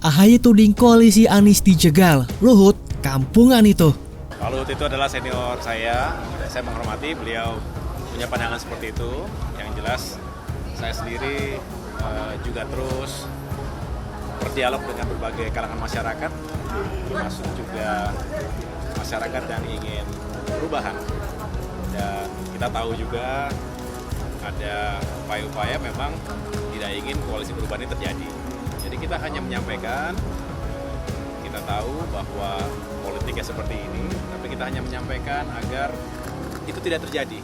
AHY tuding koalisi Anies dijegal. Luhut, kampungan itu. Pak Luhut itu adalah senior saya menghormati beliau punya pandangan seperti itu. Yang jelas saya sendiri juga terus berdialog dengan berbagai kalangan masyarakat, termasuk juga masyarakat yang ingin perubahan. Dan kita tahu juga ada upaya-upaya memang tidak ingin koalisi perubahan ini terjadi. Jadi kita hanya menyampaikan, kita tahu bahwa politiknya seperti ini, tapi kita hanya menyampaikan agar itu tidak terjadi.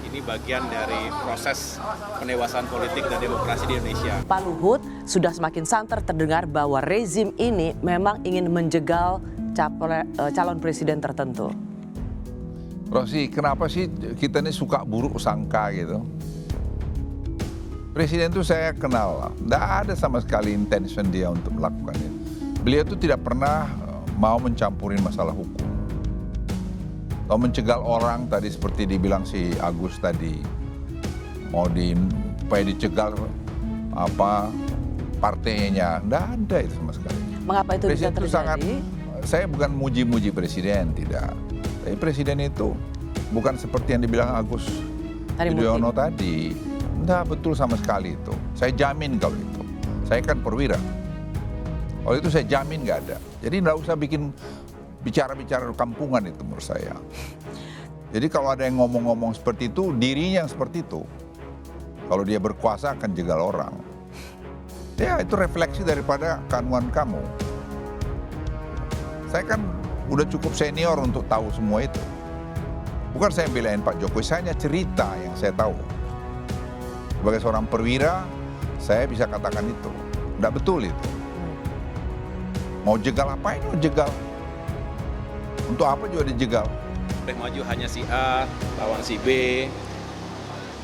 Ini bagian dari proses pendewasaan politik dan demokrasi di Indonesia. Pak Luhut sudah semakin santer terdengar bahwa rezim ini memang ingin menjegal calon presiden tertentu. Rosi, kenapa sih kita ini suka buruk sangka gitu? Presiden itu saya kenal, tidak ada sama sekali intention dia untuk melakukannya. Beliau itu tidak pernah mau mencampurin masalah hukum. Atau mencegal orang tadi seperti dibilang si Agus tadi, mau supaya dicegal partainya, tidak ada itu sama sekali. Mengapa itu Presiden bisa terjadi? Saya bukan muji-muji presiden, tidak. Tapi presiden itu bukan seperti yang dibilang Agus Yudhoyono tadi. Tidak betul sama sekali itu. Saya jamin kalau itu. Saya kan perwira. Kalau itu saya jamin nggak ada. Jadi nggak usah bikin bicara-bicara kampungan itu menurut saya. Jadi kalau ada yang ngomong-ngomong seperti itu, dirinya yang seperti itu. Kalau dia berkuasa akan jegal orang. Ya itu refleksi daripada keanuan kamu. Saya kan udah cukup senior untuk tahu semua itu. Bukan saya belain Pak Jokowi, saya hanya cerita yang saya tahu. Sebagai seorang perwira, saya bisa katakan itu. Nggak betul itu. Mau jegal apa ini? Mau jegal. Untuk apa juga dijegal? Boleh maju hanya si A, lawan si B,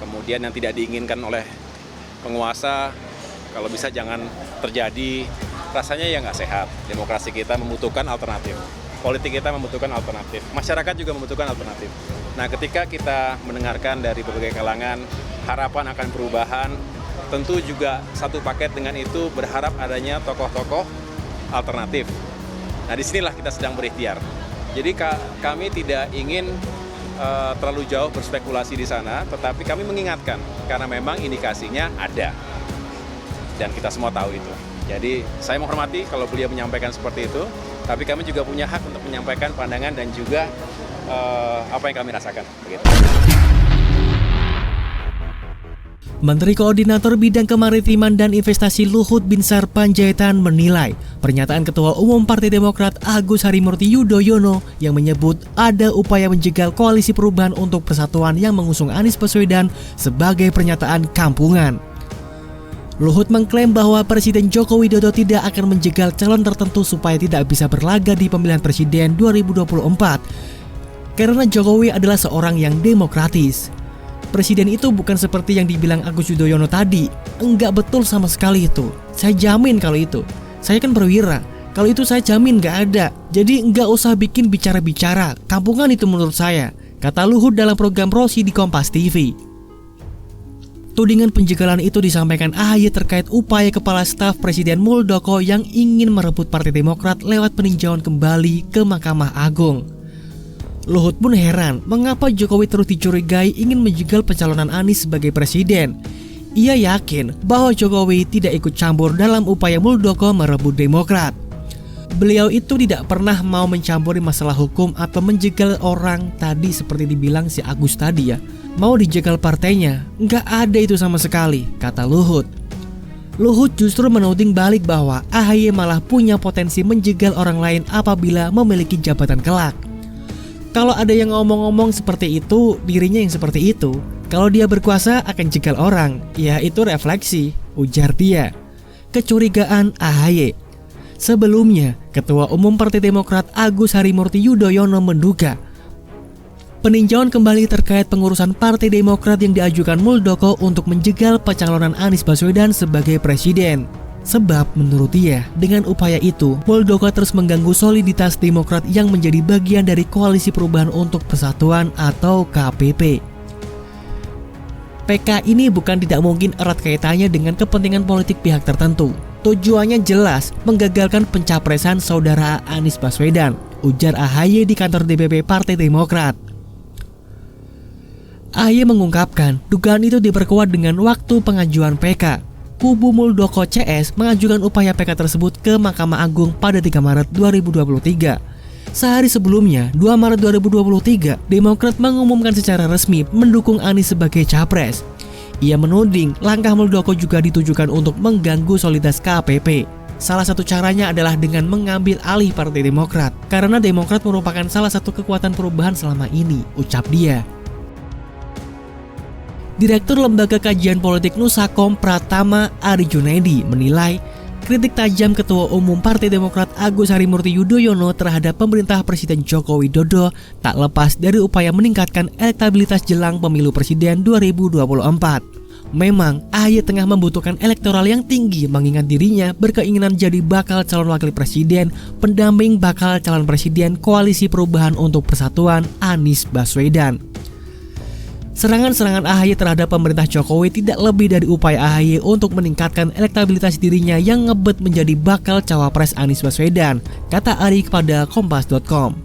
kemudian yang tidak diinginkan oleh penguasa, kalau bisa jangan terjadi, rasanya ya nggak sehat. Demokrasi kita membutuhkan alternatif, politik kita membutuhkan alternatif, masyarakat juga membutuhkan alternatif. Nah ketika kita mendengarkan dari berbagai kalangan, harapan akan perubahan, tentu juga satu paket dengan itu berharap adanya tokoh-tokoh alternatif. Nah disinilah kita sedang berikhtiar. Jadi kami tidak ingin terlalu jauh berspekulasi di sana, tetapi kami mengingatkan karena memang indikasinya ada dan kita semua tahu itu. Jadi saya menghormati kalau beliau menyampaikan seperti itu, tapi kami juga punya hak untuk menyampaikan pandangan dan juga apa yang kami rasakan. Begitu. Menteri Koordinator Bidang Kemaritiman dan Investasi Luhut Binsar Panjaitan menilai pernyataan Ketua Umum Partai Demokrat Agus Harimurti Yudhoyono yang menyebut ada upaya menjegal koalisi perubahan untuk persatuan yang mengusung Anies Baswedan sebagai pernyataan kampungan. Luhut mengklaim bahwa Presiden Joko Widodo tidak akan menjegal calon tertentu supaya tidak bisa berlaga di pemilihan presiden 2024 karena Jokowi adalah seorang yang demokratis. Presiden itu bukan seperti yang dibilang Agus Yudhoyono tadi. Enggak betul sama sekali itu. Saya jamin kalau itu. Saya kan perwira. Kalau itu saya jamin gak ada. Jadi enggak usah bikin bicara-bicara. Kampungan itu menurut saya, kata Luhut dalam program Rosi di Kompas TV. Tudingan penjegalan itu disampaikan AHY terkait upaya Kepala Staf Presiden Muldoko yang ingin merebut Partai Demokrat lewat peninjauan kembali ke Mahkamah Agung. Luhut pun heran mengapa Jokowi terus dicurigai ingin menjegal pencalonan Anies sebagai presiden. Ia yakin bahwa Jokowi tidak ikut campur dalam upaya Muldoko merebut Demokrat. Beliau itu tidak pernah mau mencampuri masalah hukum atau menjegal orang tadi seperti dibilang si Agus tadi ya. Mau dijegal partainya, nggak ada itu sama sekali, kata Luhut. Luhut justru menuding balik bahwa AHY malah punya potensi menjegal orang lain apabila memiliki jabatan kelak. Kalau ada yang ngomong-ngomong seperti itu, dirinya yang seperti itu. Kalau dia berkuasa akan jegal orang, ya itu refleksi, ujar dia. Kecurigaan AHY. Sebelumnya, Ketua Umum Partai Demokrat Agus Harimurti Yudhoyono menduga peninjauan kembali terkait pengurusan Partai Demokrat yang diajukan Muldoko untuk menjegal pencalonan Anies Baswedan sebagai presiden. Sebab menurut dia, dengan upaya itu, Muldoko terus mengganggu soliditas Demokrat yang menjadi bagian dari Koalisi Perubahan untuk Persatuan atau KPP. PK ini bukan tidak mungkin erat kaitannya dengan kepentingan politik pihak tertentu. Tujuannya jelas, menggagalkan pencapresan saudara Anies Baswedan, ujar AHY di kantor DPP Partai Demokrat. AHY mengungkapkan dugaan itu diperkuat dengan waktu pengajuan PK. Kubu Muldoko CS mengajukan upaya PK tersebut ke Mahkamah Agung pada 3 Maret 2023. Sehari sebelumnya, 2 Maret 2023, Demokrat mengumumkan secara resmi mendukung Anies sebagai capres. Ia menuding langkah Muldoko juga ditujukan untuk mengganggu soliditas KPP. Salah satu caranya adalah dengan mengambil alih Partai Demokrat, karena Demokrat merupakan salah satu kekuatan perubahan selama ini, ucap dia. Direktur Lembaga Kajian Politik Nusakom Pratama Ari Junaidi menilai kritik tajam Ketua Umum Partai Demokrat Agus Harimurti Yudhoyono terhadap pemerintah Presiden Joko Widodo tak lepas dari upaya meningkatkan elektabilitas jelang pemilu presiden 2024. Memang AHY tengah membutuhkan elektoral yang tinggi mengingat dirinya berkeinginan jadi bakal calon wakil presiden, pendamping bakal calon presiden Koalisi Perubahan untuk Persatuan Anies Baswedan. Serangan-serangan AHY terhadap pemerintah Jokowi tidak lebih dari upaya AHY untuk meningkatkan elektabilitas dirinya yang ngebet menjadi bakal cawapres Anies Baswedan, kata Ari kepada Kompas.com.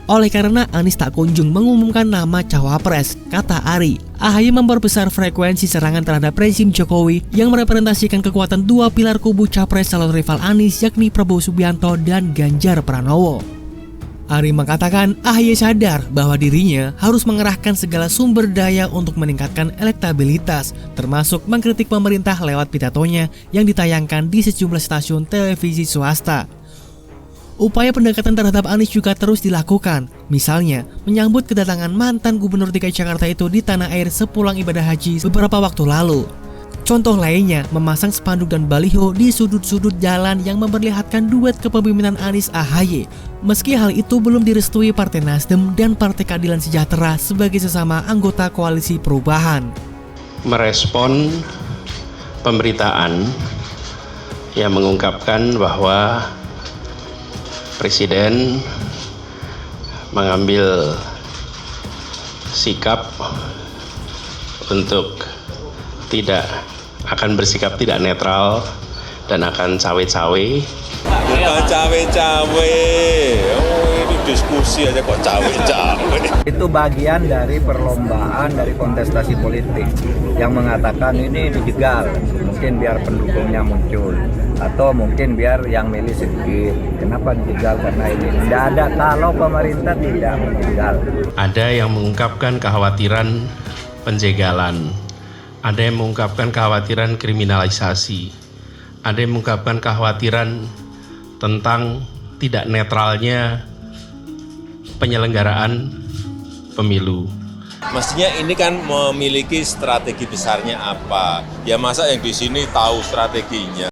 Oleh karena Anies tak kunjung mengumumkan nama cawapres, kata Ari, AHY memperbesar frekuensi serangan terhadap rezim Jokowi yang merepresentasikan kekuatan dua pilar kubu capres calon rival Anies yakni Prabowo Subianto dan Ganjar Pranowo. Ari mengatakan AHY sadar bahwa dirinya harus mengerahkan segala sumber daya untuk meningkatkan elektabilitas, termasuk mengkritik pemerintah lewat pidatonya yang ditayangkan di sejumlah stasiun televisi swasta. Upaya pendekatan terhadap Anies juga terus dilakukan, misalnya menyambut kedatangan mantan Gubernur DKI Jakarta itu di tanah air sepulang ibadah haji beberapa waktu lalu. Contoh lainnya, memasang spanduk dan baliho di sudut-sudut jalan yang memperlihatkan duet kepemimpinan Anies AHY. Meski hal itu belum direstui Partai Nasdem dan Partai Keadilan Sejahtera sebagai sesama anggota Koalisi Perubahan. Merespon pemberitaan yang mengungkapkan bahwa Presiden mengambil sikap untuk akan bersikap tidak netral dan akan cawe-cawe. Bukan cawe-cawe, ini diskusi aja kok cawe-cawe. Itu bagian dari perlombaan dari kontestasi politik yang mengatakan ini dijegal, mungkin biar pendukungnya muncul atau mungkin biar yang milih sedikit. Kenapa dijegal? Karena ini tidak ada kalau pemerintah tidak menjegal. Ada yang mengungkapkan kekhawatiran penjegalan. Ada yang mengungkapkan kekhawatiran kriminalisasi, ada yang mengungkapkan kekhawatiran tentang tidak netralnya penyelenggaraan pemilu. Mestinya ini kan memiliki strategi besarnya apa? Ya masa yang di sini tahu strateginya?